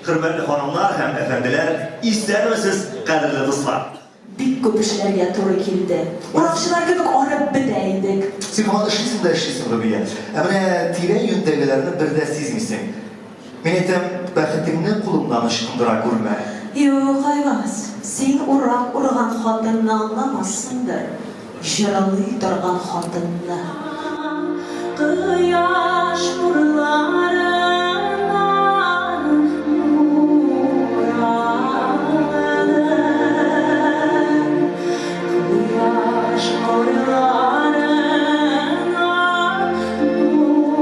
hürmetli hanımlar hem efendiler, ister misiniz kadirli dostlar? Bik köp işlerge to'g'ri keldi. Uroqchilar köpük orib bidaydik. Sen bana işlisin de işlisin Rubiye. Emine tire yöntemlerini bir de siz misin? Men aytam, baxtimni qo'limdan ışqindira ko'rma. Yo'q, Ayvaz. Sen uroq urgan xotinni anglamasındır. Jiralı turgan xotinni. Quyosh nurlaridan nurlanadi. Quyosh nurlaridan nurlanadi.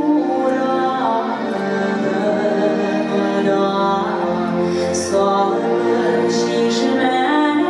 Sog'inch ishlardan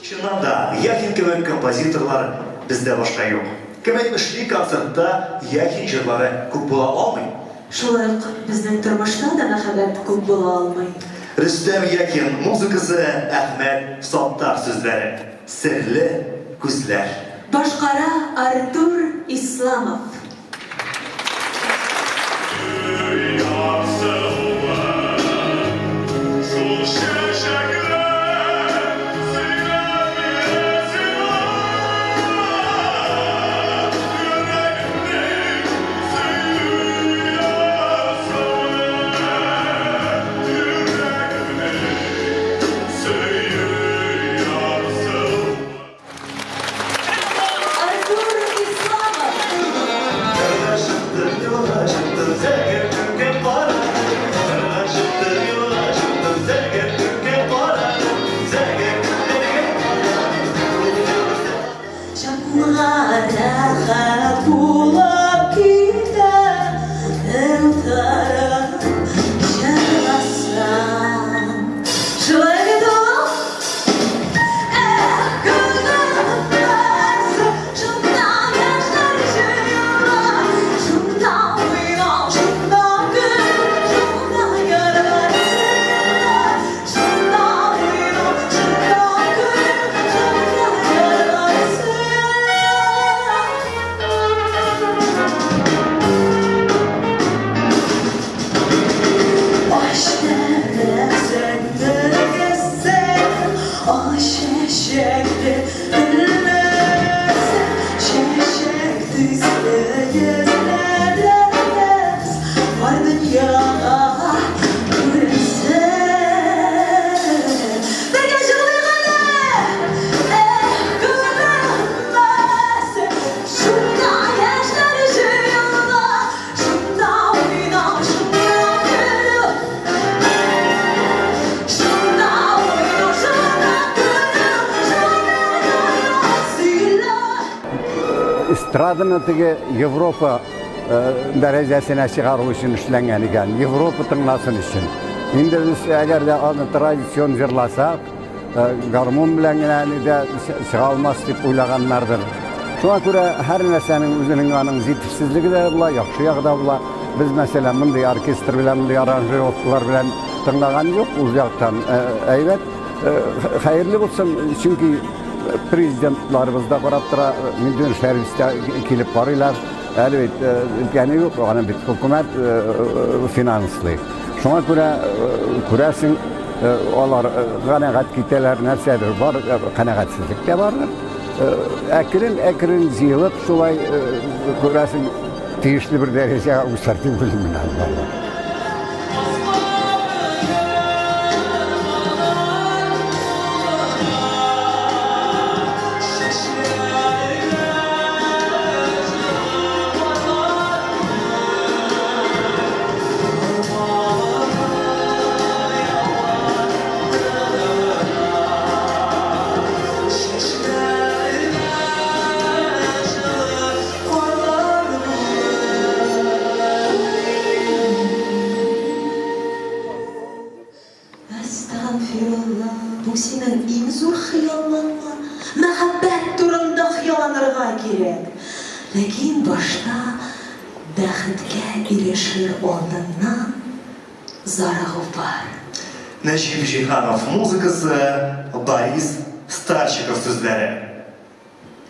Şundan da Yakin kömür kompozitorlar bizde başka yok. Kömekmişli konsertta Yakin jırları köp bola almayın. Şulayq bizning turmushda da nahayat ko'p bo'la olmaydi. Rüstem Yakin muzikası Ahmet Sattar sözleri. Sirli Kuzlar. Boshqara Artur Islamov. Artur Islamov. Şamlara bulup gider taraf şarlasam. Şöyle dur. Gönlümdez şundan yaşlar içiyorlar. Şundan uyan, şundan gül, şundan yarasınlar. Şundan uyan, şundan gül, şundan yarasınlar. Başlara sende gezsen, ay şeşekli dinlesen, şeşek dizle gezlerez, var dünyada güreşsen. Ben yaşalıyım gülmez, şundan yaşlar içiyorlar, şundan oynar, şundan gülür. Şundan oynar, şundan gülür, şundan yarasıyla. Estradını tege Avrupa derecesine çıkarı için işlengen ekan, Avrupa tınlasın için. Şimdi biz eğer de anı tradisyon jırlasak, garmon bilen de çıkalmaz dep oylaganlardır. Şuna göre her nesnenin özünün anın yetişsizligi de bula, yaxşı yağı da bula. Biz mesela bunday orkestr bilen, bunday aranjировкалар bilen tınlagan yok, uz yaktan. Evet, hayırlı olsun çünkü prezidentlarımız da qarab tura, müdür servisdə kilib barırlar. Elbette, yani yok, yani bir hükümet finanslı. Şuna göre kurasın, onlar kanaat kitleler nersedir var, kanaatsizlik de vardır. Ekrin ziyılıp, şulay kurasın tiyişli bir dereceye uçartı bölümünü alırlar. Estağfirullah. Bu senin en zor hıyallanma. Mehabbet turunda hıyalanırga gerek. Lakin başta bäxtke erişir oldundan zararı var. Necip Cihanov muzikası, Boris Starчиков sözleri.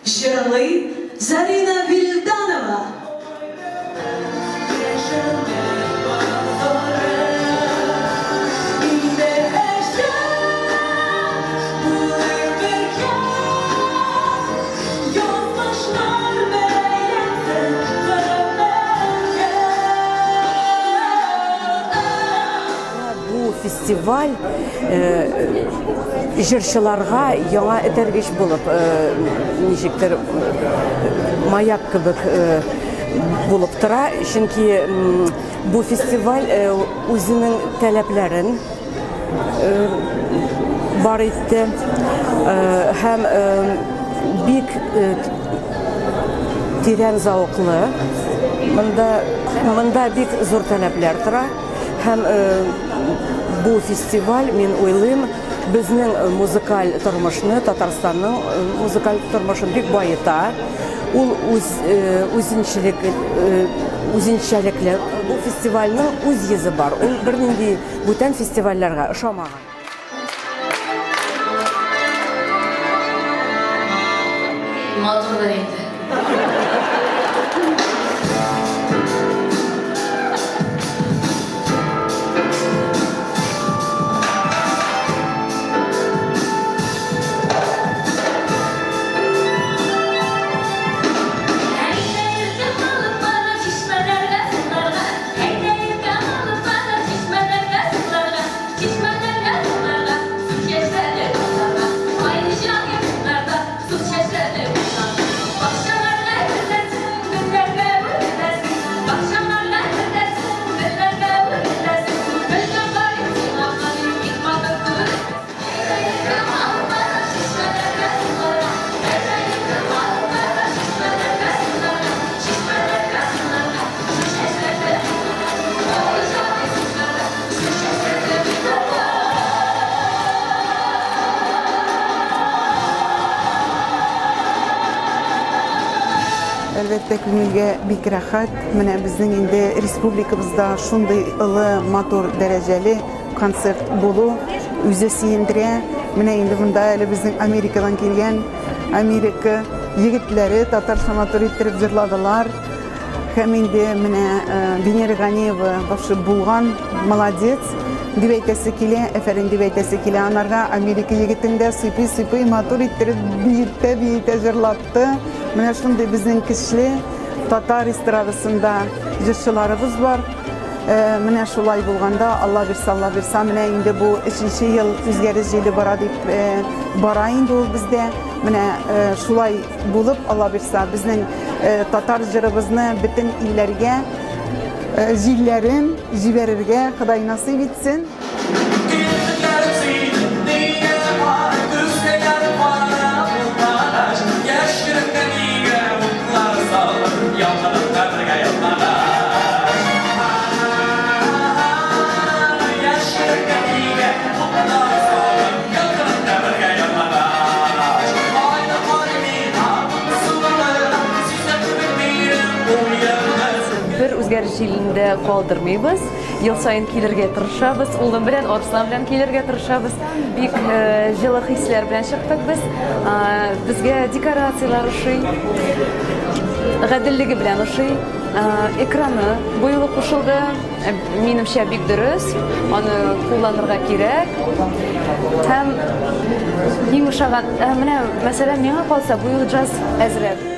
Жырлый Зарина Вильданова. Festival jırçılarga yana etergeç bulup nişiktir mayak kibik bulup tura. Çünkü bu festival özünün taleplerin var etti. Hem büyük teren zavuklu, mında büyük zor talepler tura. Hem bu festival, men oylayım, bizning muzikal turmushni, Tatarstanning muzikal turmushini bek boyita. Ul o'zinchaliklar, bu festivalning o'z yuzi bor. Ul bir nindi бүтән festivallarga o'xshamagan. Matrular endi. Elbette günüge bir rahat. Mene bizning indi respublikamızda şunday ılı, motor dereceli konsert bulu üze siyindire. Mene indi bunda ele bizning Amerika'dan kelgen Amerika yigitleri Tatar sanatörü ettirip jırladılar. Hem indi mene Venera Ganiyeva başı bulgan молодец. Diveytesi kile, eferin diveytesi kile anarga Amerika yigitinde sıpı motor ettirip büyüte jırlattı. Mene şunday bizning kişili Tatar estradasında jırçılarımız var. Mene şulay bulganda Allah birsa mene indi bu 3. yıl üzgericili bara dip bara indi ol bizde. Mene şulay bulup Allah birsa bizning Tatar jırımızını bütün illerge jillerin jiberirge Xuday nasip etsin. Bir o'zgarishingda qoldirmaymiz. ел сайын килергә тырышабыз. Улым белән, Арслан белән килергә тырышабыз. Бик җылы хисләр белән чыктык без. Безгә декорациялар ошый. Гаделлеге белән ошый. Экраны бу юлы кушылды. Минемчә бик дөрес. Аны кулланырга кирәк. Һәм иң ошаган, менә мәсәлән, миңа калса бу юлы джаз әзрәк.